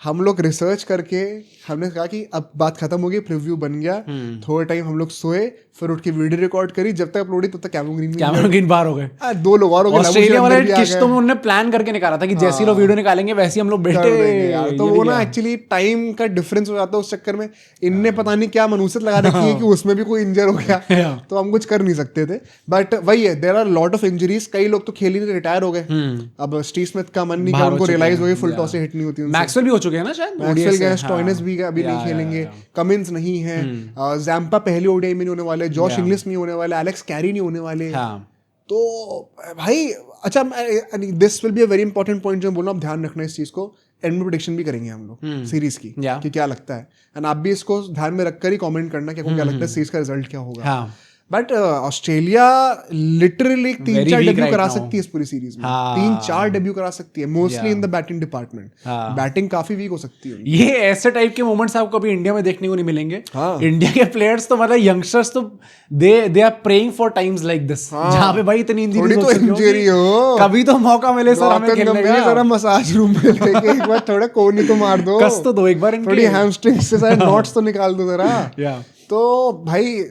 हम लोग रिसर्च करके हमने कहा कि अब बात खत्म हो गई, प्रीव्यू बन गया, थोड़ा टाइम हम लोग सोए, फिर उठ के वीडियो रिकॉर्ड करी, जब तक अपलोड हुई तब तक कैमरन ग्रीन बाहर हो गए, 2 लोग और हो गए। ऑस्ट्रेलिया वाले किश्तों में उन्होंने प्लान करके निकाला था कि जैसे लोग वीडियो निकालेंगे वैसे हम लोग बैठे, तो वो ना एक्चुअली टाइम का डिफरेंस हो जाता है उस चक्कर में। इनने पता नहीं क्या मनूसियत लगा रखी है कि उसमें भी कोई इंजर हो गया, तो हम कुछ कर नहीं सकते थे। बट वही है, there are lot of injuries, कई लोग तो खेल ही नहीं, रिटायर हो गए। अब स्टीव स्मिथ का मन नहीं किया, उनको रियलाइज हो गई फुल टॉस से हिट नहीं होती। मैक्सवेल भी हो चुके हैं ना शायद, स्टोइनिस भी अभी नहीं खेलेंगे, कमिंस नहीं है, जैम्पा पहली ओडीआई में नहीं होने वाले, जॉश इंग्लिश नहीं होने वाले, एलेक्स कैरी नहीं होने वाले। तो भाई अच्छा, this will be a very important point जो बोल रहा हूं, आप ध्यान रखना इस चीज को। एंड में प्रेडिक्शन भी करेंगे हम लोग सीरीज की कि क्या लगता है, एंड आप भी इसको ध्यान में रखकर ही कमेंट करना कि आपको क्या लगता है सीरीज का रिजल्ट क्या होगा। बट ऑस्ट्रेलिया लिटरली 3-4 डेब्यू करा सकती है इस पूरी सीरीज में, 3-4 डेब्यू करा सकती है, mostly in the batting department. Batting काफी वीक हो सकती है। ये ऐसे टाइप के मोमेंट्स आपको अभी इंडिया में देखने को नहीं मिलेंगे। इंडिया के प्लेयर्स तो मतलब यंगस्टर्स तो they are praying for times like this, जहां पे भाई इतनी इंजरी हो, कभी तो मौका मिले सर हमें खेलने का, जरा मसाज रूम में लेके एक बार थोड़ा कोहनी तो मार दो, कस तो दो एक बार, थोड़ी हैमस्ट्रिंग्स से सारे नॉट्स तो निकाल दो जरा। तो भाई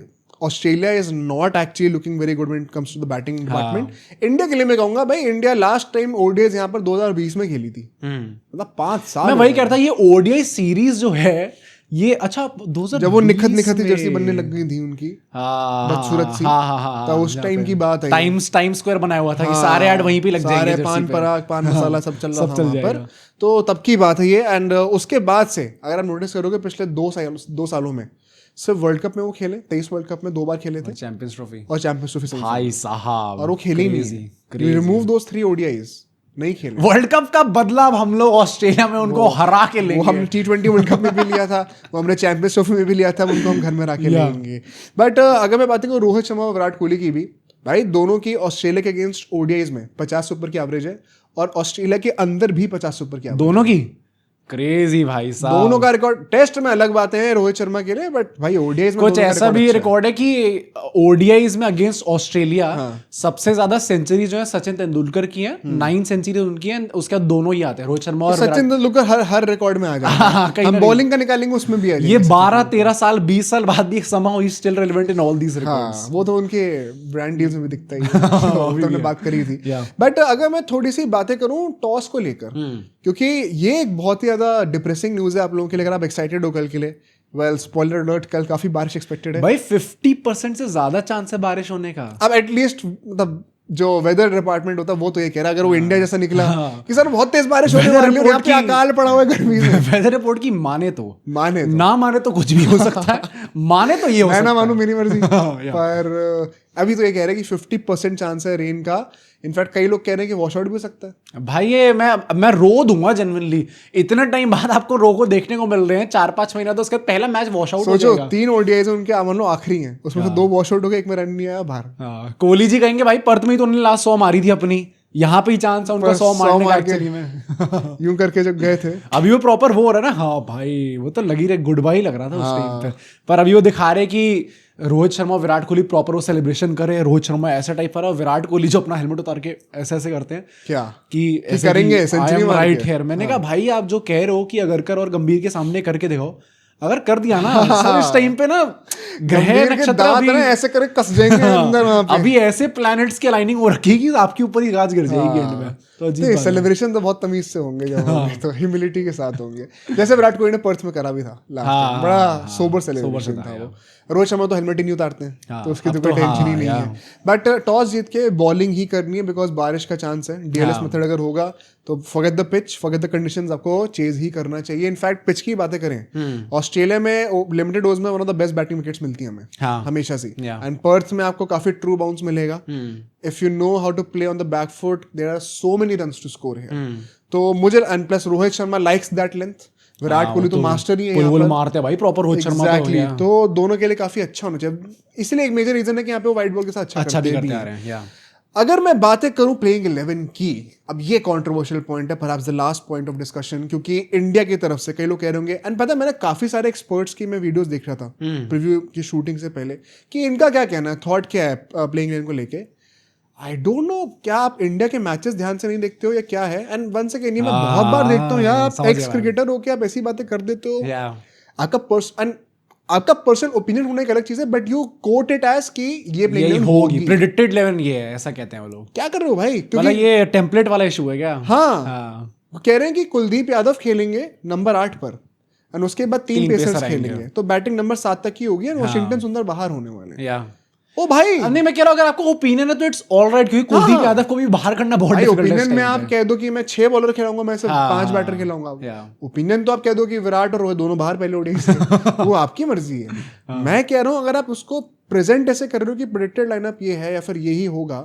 Australia is not actually looking very good when it comes to the batting department. India के लिए मैं कहूंगा भाई, इंडिया लास्ट टाइम ओडीआई यहाँ पर 2020 में खेली थी, मतलब 5 साल। मैं वही कहता, ये ओडीआई सीरीज जो है ये, अच्छा 2020 जब वो निखत जर्सी बनने लग गई थी उनकी, बदसूरत सी, तो उस टाइम की बात है। टाइम स्क्वायर बनाया हुआ था कि सारे ऐड वहीं पे लग जाएंगे, सारे पान पराग पान मसाला सब चल रहा था वहां पर, तो तब की बात है ये। एंड उसके बाद से अगर आप नोटिस करोगे पिछले 2 सालों में सिर्फ वर्ल्ड कप में वो खेले, 23 वर्ल्ड कप में 2 बार खेले थे, चैंपियंस ट्रॉफी, भाई साहब, और वो खेले ही नहीं। रिमूव दोस 3 ओडीआईज, नहीं खेले। वर्ल्ड कप का बदला अब हम लोग ऑस्ट्रेलिया में उनको हरा के लेंगे। वो हमने T20 वर्ल्ड कप में भी लिया था, वो हमने चैंपियंस ट्रॉफी में भी लिया था, उनको हम घर में रख के लेंगे। बट अगर मैं बात करूँ रोहित शर्मा और विराट कोहली की भी, भाई दोनों की ऑस्ट्रेलिया के अगेंस्ट ओडीआईज में 50 से ऊपर की एवरेज है और ऑस्ट्रेलिया के अंदर भी 50 से ऊपर की एवरेज। दोनों की क्रेजी भाई साहब, दोनों का रिकॉर्ड टेस्ट में अलग बातें हैं रोहित शर्मा के लिए, बट भाई ओडीआईज में कुछ ऐसा भी रिकॉर्ड है कि ओडीआईज में अगेंस्ट ऑस्ट्रेलिया सबसे ज्यादा सेंचुरी जो है सचिन तेंदुलकर की है, 9 सेंचुरी उनकी है, उसके बाद दोनों ही आते हैं रोहित शर्मा और सचिन तेंदुलकर हर रिकॉर्ड में आ जाए। हम बॉलिंग का निकालेंगे उसमें भी आ ये 12-13 साल 20 साल बाद भी somehow he still relevant in all these records। वो तो उनके ब्रांड डील्स में भी दिखता ही है, तो हमने बात करी थी। बट अगर मैं थोड़ी सी बातें करूं टॉस को लेकर, क्योंकि ये एक बहुत ही ज्यादा डिप्रेसिंग न्यूज है आप लोगों के लिए, अगर आप एक्साइटेड हो कल के लिए। वेल स्पॉइलर अलर्ट, कल काफी बारिश एक्सपेक्टेड है भाई, 50% से ज्यादा चांस है बारिश होने का। अब एटलीस्ट मतलब जो वेदर डिपार्टमेंट होता है वो तो ये कह रहा है, अगर वो इंडिया जैसा निकला कि सर बहुत तेज बारिश होने वाली है, यहाँ पे अकाल पड़ा हुआ है गर्मी में। वेदर रिपोर्ट की माने तो ना माने तो कुछ भी हो सकता है, माने तो ये हो सकता है, मैं ना मानू मेरी मर्जी। पर अभी तो ये कह रहे हैं कि 50% चांस है रेन का। इनफैक्ट कई लोग कह रहे हैं कि वॉश आउट भी हो सकता है। भाई ये मैं रो दूंगा जेन्युइनली, इतना टाइम बाद आपको रो को देखने को मिल रहे हैं, 4-5 महीना, तो उसका पहला मैच वॉश आउट हो जाएगा। सोचो 3 ओडीआईज उनके मान लो आखिरी हैं, उसमें से 2 वॉश आउट हो गए, एक में रन नहीं आया बाहर। कोहली जी कहेंगे भाई पर्थ में ही तो उन्होंने लास्ट 100 मारी थी अपनी, यहाँ पे ही चांस है उनका 100 मारने का एक्चुअली में। यूं करके जब गए थे अभी वो प्रॉपर वो हो रहा है ना, हाँ भाई वो तो लगी रहे गुड बाई लग रहा था उस टाइम पे, पर अभी वो दिखा रहे कि रोहित शर्मा विराट कोहली प्रॉपर वो सेलिब्रेशन करे, रोहित शर्मा ऐसा टाइप कर रहा है, विराट कोहली जो अपना हेलमेट उतार के ऐसे ऐसे करते हैं क्या कि ऐसे करेंगे सेंचुरी राइट हेयर। मैंने कहा भाई आप जो कह रहे हो कि अगरकर और गंभीर के सामने करके देखो, अगर कर दिया ना सर इस टाइम पे ना ग्रह नक्षत्र अभी ऐसे करे कस जाएंगे अंदर वहां पे। अभी ऐसे प्लैनेट्स की अलाइनिंग हो रखी है कि आपके ऊपर ही गाज गिर जाएगी एंड में। तो सेलिब्रेशन तो बहुत तमीज से होंगे जब होंगे, तो ह्यूमिलिटी के साथ होंगे, जैसे विराट कोहली ने पर्थ में करा भी था लास्ट टाइम, बड़ा सोबर सेलिब्रेशन था वो। रोहित शर्मा तो हेलमेट ही नहीं उतारते हैं, तो उसकी तो कोई टेंशन ही नहीं है। बट टॉस जीत के बॉलिंग ही करनी है, बिकॉज बारिश का चांस है। डीएलएस मेथड अगर होगा तो forget the pitch, forget the conditions, आपको चेज ही करना चाहिए। इनफैक्ट पिच की बातें करें, ऑस्ट्रेलिया में लिमिटेड ओवर्स में one of the best batting wickets मिलती है हमें हमेशा से, एंड पर्थ में आपको काफी ट्रू बाउंस मिलेगा। If you know how to play on the back foot, there are so many runs to score here. तो मुझे and plus Rohit Sharma likes that length, Virat Kohli तो मास्टर ही है, पुल मारते हैं भाई प्रॉपर रोहित शर्मा। एग्जैक्टली, तो दोनों के लिए काफी अच्छा होना चाहिए, इसलिए एक मेजर रीजन है कि यहाँ पे वो वाइट बॉल के साथ अच्छा करते भी हैं। अगर मैं बातें करूं प्लेइंग 11 की, अब ये कंट्रोवर्शियल पॉइंट है, perhaps the last point of discussion, क्योंकि इंडिया की तरफ से कई लोग कह रहे होंगे, एंड पता है मैंने काफी सारे एक्सपर्ट्स की मैं वीडियोस देख रहा था प्रीव्यू की शूटिंग से पहले, कि इनका क्या कहना है, थॉट क्या है प्लेइंग 11 को लेके। आई डोंट नो, क्या आप इंडिया के मैचेस ध्यान से नहीं देखते हो या क्या है? एंड वंस अगेन मैं बहुत बार देखता हूँ यार, आप एक्स क्रिकेटर हो के आप ऐसी बातें कर देते हो। आपका पर्सनल ओपिनियन होने की अलग चीज है, but you quote it as कि ये प्लेइंग होगी, प्रेडिक्टेड 11 ये है, ऐसा कहते हैं वो लोग। क्या कर रहे हो भाई? क्योंकि ये टेम्पलेट वाला इशू है क्या? हाँ, वो कह रहे हैं कि कुलदीप यादव खेलेंगे नंबर 8 पर, और उसके बाद 3 पेसर्स खेलेंगे, तो बैटिंग नंबर 7 तक की होगी, और वाशिंगटन सुंदर बाहर होने वाले हैं। ओ भाई नहीं, मैं कह रहा हूं अगर आपको ओपिनियन है तो इट्स ऑलराइट, क्योंकि कुलदीप यादव को भी बाहर करना बहुत डिफिकल्ट है। ओपिनियन में आप कह दो कि मैं 6 बॉलर खिलाऊंगा, मैं सिर्फ 5 बैटर खिलाऊंगा। ओपिनियन तो आप कह दो कि विराट और रोहित दोनों बाहर पहले ओडीआई से, वो आपकी मर्जी है। मैं कह रहा हूं अगर आप उसको प्रेजेंट ऐसे कर रहे हो कि प्रेडिक्टेड लाइनअप ये है या फिर यही होगा,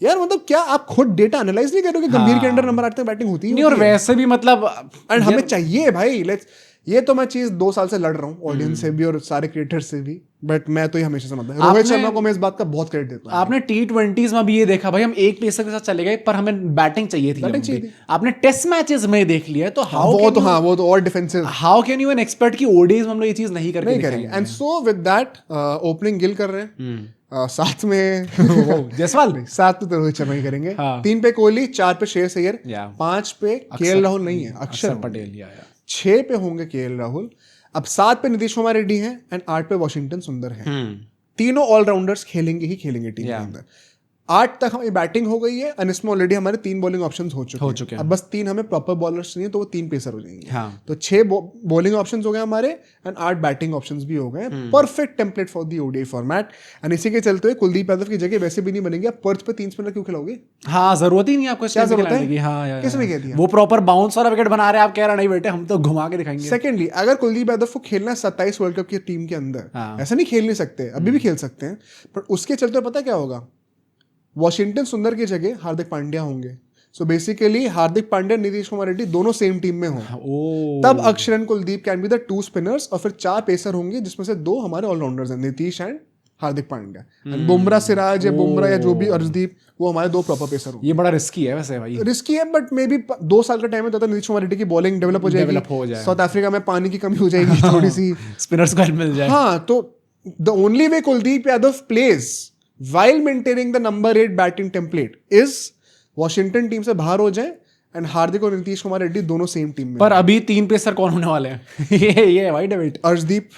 यार मतलब क्या आप खुद डेटा एनालाइज नहीं कर रहे हो कि गंभीर के अंडर नंबर 8 तक बैटिंग होती है? और वैसे भी मतलब एंड हमें चाहिए भाई, लेट्स, ये तो मैं चीज 2 साल से लड़ रहा हूँ ऑडियंस से भी और सारे क्रिएटर्स से भी, बट मैं तो ये हमेशा समझता हूँ, रोहित शर्मा को मैं इस बात का बहुत क्रेडिट देता हूँ। आपने T20s में भी ये देखा भाई, हम एक पेसर के साथ चले गए पर हमें बैटिंग चाहिए थी। आपने टेस्ट मैचेस में देख लिया, तो वो तो और defensive, how can you an expect कि ओडीआईज में हम लोग ये चीज नहीं करेंगे। And so with that opening Gill कर रहे हैं, साथ में जयसवाल, साथ में तो रोहित शर्मा ही करेंगे, 3 पे कोहली, 4 पे श्रेयस अय्यर, 5 पे केएल राहुल नहीं है, अक्षर पटेल, 6 पे होंगे केएल राहुल, अब 7 पे नीतीश कुमार रेड्डी हैं, एंड 8 पे वॉशिंगटन सुंदर हैं। तीनों ऑलराउंडर्स खेलेंगे ही खेलेंगे टीम के अंदर। 8 तक हमारी बैटिंग हो गई है, एंड इसमें ऑलरेडी हमारे 3 बॉलिंग ऑप्शंस हो चुके हैं। अब बस 3 हमें प्रॉपर बॉलर्स चाहिए, तो वो 3 पेसर हो जाएंगे। तो 6 बॉलिंग ऑप्शंस हो गए हमारे, एंड 8 बैटिंग ऑप्शंस भी हो गए। Perfect template for the ODI format. And इसी के चलते हुए कुलदीप यादव की जगह वैसे भी नहीं बनेगी, आप पर्थ पे 3 स्पिनर क्यों खिलाओगे? हाँ, जरूरत ही नहीं आपको, क्या जरूरत है? किसने कह दिया? वो प्रॉपर बाउंस वाला विकेट बना रहे हैं, आप कह रहे नहीं बेटे हम तो घुमा के दिखाएंगे। सेकेंडली, अगर कुलदीप यादव को खेलना है 27 वर्ल्ड कप की टीम के अंदर, ऐसा नहीं खेल नहीं सकते, अभी भी खेल सकते हैं, पर उसके चलते पता क्या होगा, वॉशिंगटन सुंदर की जगह हार्दिक पांड्या होंगे, सो बेसिकली हार्दिक पांड्या, नीतीश कुमार रेड्डी दोनों सेम टीम में हो, तब Axar and Kuldeep can be the 2 spinners, और फिर 4 पेसर होंगे जिसमें से 2 हमारे ऑलराउंडर्स हैं, नीतीश एंड हार्दिक पांड्या। एंड बुमराह, सिराज या बुमराह या जो भी अर्शदीप, वो हमारे 2 प्रॉपर पेसर होंगे। ये बड़ा रिस्की है वैसे भाई, रिस्की है बट मे बी 2 साल का टाइम है तो नीतीश कुमार रेड्डी की बॉलिंग डेवलप हो जाएगी, साउथ अफ्रीका में पानी की कमी हो जाएगी थोड़ी सी, स्पिनर्स को हेल्प मिल जाए। हाँ, तो the only way Kuldeep Yadav plays while maintaining the number 8 batting template is Washington team से बाहर हो जाए एंड हार्दिक और नीतीश कुमार रेड्डी दोनों सेम टीम में। पर अभी 3 पेसर कौन होने वाले हैं? ये है भाई डिबेट। अर्शदीप,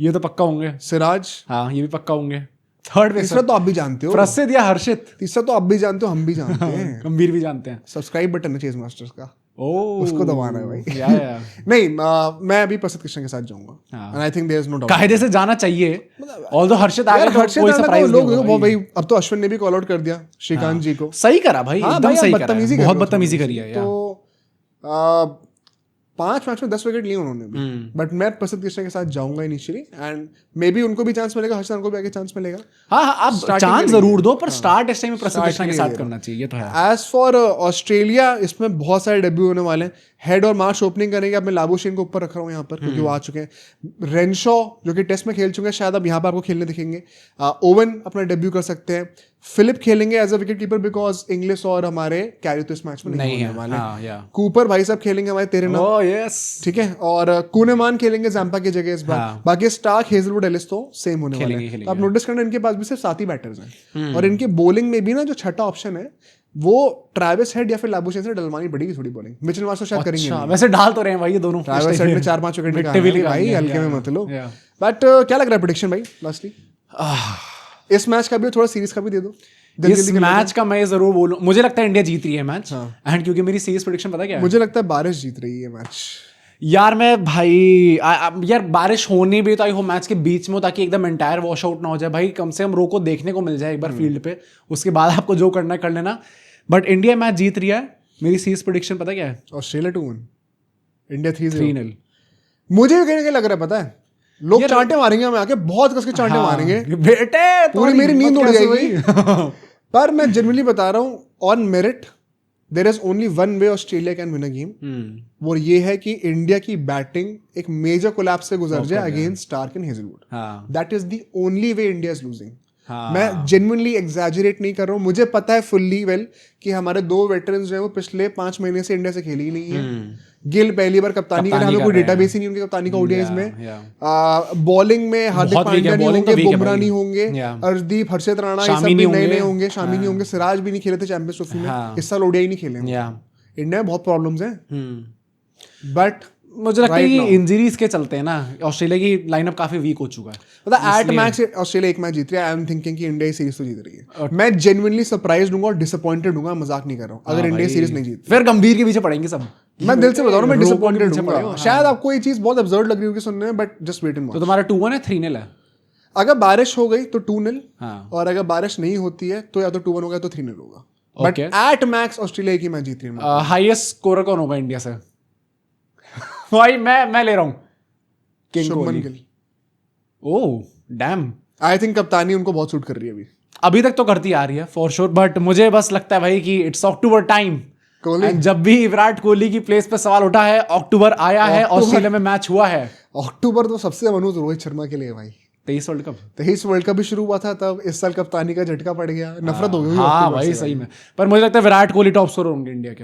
ये तो पक्का होंगे। सिराज, हाँ ये भी पक्का होंगे। थर्ड पेसर तीसरा तो आप भी जानते हो, प्रसिद्ध या हर्षित। तीसरा तो आप भी जानते हो, हम भी जानते हैं, गंभीर भी जानते हैं। सब्सक्राइब बटन है चेज मास्टर्स का, ओह उसको दबाना है भाई। या नहीं, मैं अभी प्रसिद्ध कृष्ण के साथ जाऊंगा and I think there is no doubt, कायदे से जाना चाहिए। ऑल्दो हर्षित आ गया तो कोई सरप्राइज नहीं होगा भाई। अब तो अश्विन ने भी कॉल आउट कर दिया श्रीकांत जी को, सही करा भाई, एकदम सही करा, बहुत बदतमीजी करी है। तो 5 मैच में 10 विकेट लिए उन्होंने भी, बट मैं प्रसिद्ध कृष्ण के साथ जाऊंगा इनिशियली एंड मे बी उनको भी चांस मिलेगा, हर्षित को भी आगे चांस मिलेगा। हाँ आप चांस जरूर दो, पर स्टार्ट इस टाइम में प्रसिद्ध कृष्ण के साथ करना चाहिए, ये तो है। एज फॉर ऑस्ट्रेलिया, इसमें बहुत सारे डेब्यू होने वाले हैं। हेड और मार्च ओपनिंग करेंगे, अब मैं लाबुशेन को ऊपर रख रहा हूँ यहाँ पर क्योंकि वो आ चुके हैं। रेनशॉ जो कि टेस्ट में खेल चुके हैं, शायद अब यहाँ पर आपको खेलने दिखेंगे। ओवन अपना डेब्यू कर सकते हैं। फिलिप खेलेंगे as a wicket keeper because English और हमारे कैरी तो इस मैच में नहीं होने वाले। कूपर भाई साहब खेलेंगे हमारे तेरे नाम, ठीक है, और कुनेमान खेलेंगे जैम्पा की जगह इस बार। बाकी स्टार्क, हेजलवुड, एलिस तो सेम होने वाले हैं। आप नोटिस करना इनके पास भी सिर्फ 7 ही बैटर्स हैं और इनके बॉलिंग में भी ना जो छठा ऑप्शन है वो ट्रैविस हेड या फिर लाबुशेन से डलवानी पड़ेगी थोड़ी बॉलिंग। मिचेल मार्श शायद करेंगे नहीं। वैसे डाल तो रहे हैं भाई ये दोनों, ट्रैविस हेड ने 4-5 विकेट निकाले भाई, हल्के में मत लो। बट क्या लग रहा है प्रेडिक्शन भाई लास्टली? इस मैच का भी, थोड़ा सीरीज का भी दे दो। इस मैच का मैं जरूर बोलूं, मुझे लगता है इंडिया जीत रही है मैच, एंड क्योंकि मेरी सीरीज प्रेडिक्शन पता क्या है? मुझे लगता है बारिश जीत रही है मैच। यार मैं भाई यार बारिश होनी भी तो आई हो मैच के बीच में, ताकि एकदम एंटायर वॉश आउट ना हो जाए भाई, कम से कम रोको देखने को मिल जाए एक बार फील्ड पे, उसके बाद आपको जो करना है कर लेना। बट इंडिया मैच जीत रही है। मेरी सीरीज प्रेडिक्शन पता क्या है? Australia 2-1, India 3-0। मुझे कहीं लग रहा है पता है, लोग चांटे मारेंगे हमें आके, बहुत कस के चांटे मारेंगे बेटे, पूरी मेरी नींद उड़ जाएगी। पर मैं जनरली बता रहा हूँ, on merit there is only one way Australia can win a game, वो ये है कि इंडिया की बैटिंग एक मेजर कोलैप्स से गुजर जाए against Starc and Hazlewood. That is the only way India is losing. मैं जेन्युइनली एग्जैजरेट नहीं कर रहा हूँ, मुझे पता है फुल्ली वेल कि हमारे 2 वेटरन्स जो है वो पिछले 5 महीने से इंडिया से खेली ही नहीं है। गिल पहली बार कप्तानी कर रहे हैं, हमें कोई डेटाबेस ही नहीं उनकी कप्तानी का ओडीआईज में। बॉलिंग में हार्दिक पांड्या नहीं होंगे, बुमराह नहीं होंगे, अर्शदीप, हर्षित राणा ये सब भी नए होंगे, शामी नहीं होंगे, सिराज भी नहीं खेले थे चैंपियंस ट्रॉफी में, इस साल ओडीआई नहीं खेले। इंडिया में बहुत प्रॉब्लम्स हैं, बट मुझे लगता है कि इंजरीज के चलते हैं ना, ऑस्ट्रेलिया की लाइनअप काफी वीक हो चुका है। मतलब एट मैच ऑस्ट्रेलिया 1 मैच जीत रही है। आई एम थिंकिंग कि इंडिया सीरीज तो जीत रही है। मैं जेन्युइनली सरप्राइज्ड हूंगा और डिसअपॉइंटेड हूंगा, मजाक नहीं कर रहा हूं, अगर इंडिया सीरीज नहीं जीत। फिर गंभीर के पीछे पड़ेंगे सब, मैं दिल से बता रहा हूं, मैं डिसअपॉइंटेड हूंगा। शायद आपको ये चीज बहुत अब्सर्ड लग रही होगी सुनने में, but just wait and watch. तो तुम्हारा 2-1 है, 3-0 है? अगर बारिश हो गई तो 2-0, और अगर बारिश नहीं होती है तो या तो 2-1 होगा या तो 3-0 होगा। बट एट मैक्स ऑस्ट्रेलिया की मैच जीत रही है। हाईएस्ट स्कोरर कौन होगा इंडिया से? भाई मैं ले रहा हूं Shubman Gill. Oh damn, I think कप्तानी उनको बहुत सूट कर रही है अभी तक तो करती आ रही है फॉर श्योर, बट मुझे बस लगता है भाई कि इट्स अक्टूबर टाइम। जब भी विराट कोहली की प्लेस पे सवाल उठा है, अक्टूबर आया है, ऑस्ट्रेलिया में मैच हुआ है। अक्टूबर तो सबसे मनूज रोहित शर्मा के लिए भाई। 23 वर्ल्ड कप भी शुरू हुआ था तब, इस साल कप्तानी का झटका पड़ गया, नफरत हो गई। हाँ भाई सही में, पर मुझे लगता है विराट कोहली टॉप स्कोरर होंगे इंडिया के।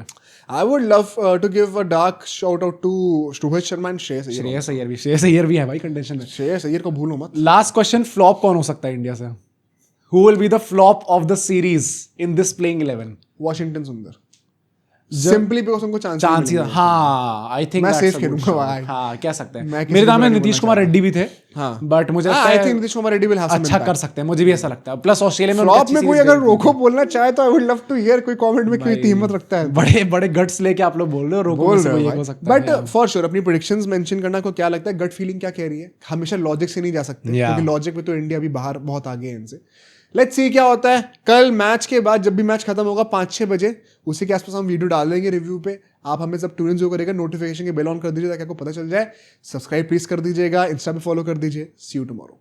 I would love to give a dark shout out to Rohit Sharma and Shreyas Iyer भी है भाई कंटेंशन में। श्रेयस अय्यर को भूलो मत। लास्ट क्वेश्चन, फ्लॉप कौन हो सकता है इंडिया से? Who will be the flop of the series in this playing 11? Washington सुंदर, सिंपली बिकॉज़ उनको चांस ही। हाँ आई थिंक मैं सेफ खेलूंगा भाई। हाँ कह सकते हैं। मेरे दाम में नीतीश कुमार रेड्डी भी थे, बट मुझे लगता है Nitish Kumar Reddy will have some अच्छा कर सकते हैं, मुझे भी ऐसा लगता है। प्लस ऑस्ट्रेलिया में फ्लॉप में कोई अगर रोको बोलना चाहे तो I would love to hear कोई कमेंट में, कोई हिम्मत रखता है। बड़े बड़े गट्स लेके आप लोग बोल रहे हो, रोको से कोई हो सकता है। बट फॉर श्योर अपनी प्रेडिक्शंस मेंशन करना को क्या लगता है, गट फीलिंग क्या कह रही है, हमेशा लॉजिक से नहीं जा सकते, क्योंकि लॉजिक में तो इंडिया अभी बाहर बहुत आगे है इनसे। लेट्स सी क्या होता है। कल मैच के बाद जब भी मैच खत्म होगा 5-6 बजे, उसी के आसपास हम वीडियो डाल देंगे रिव्यू पे। आप हमें सब ट्यून जो करेगा, नोटिफिकेशन के बेल ऑन कर दीजिए ताकि आपको पता चल जाए। सब्सक्राइब प्लीज कर दीजिएगा, इंस्टा पे फॉलो कर दीजिए। सी यू टुमारो।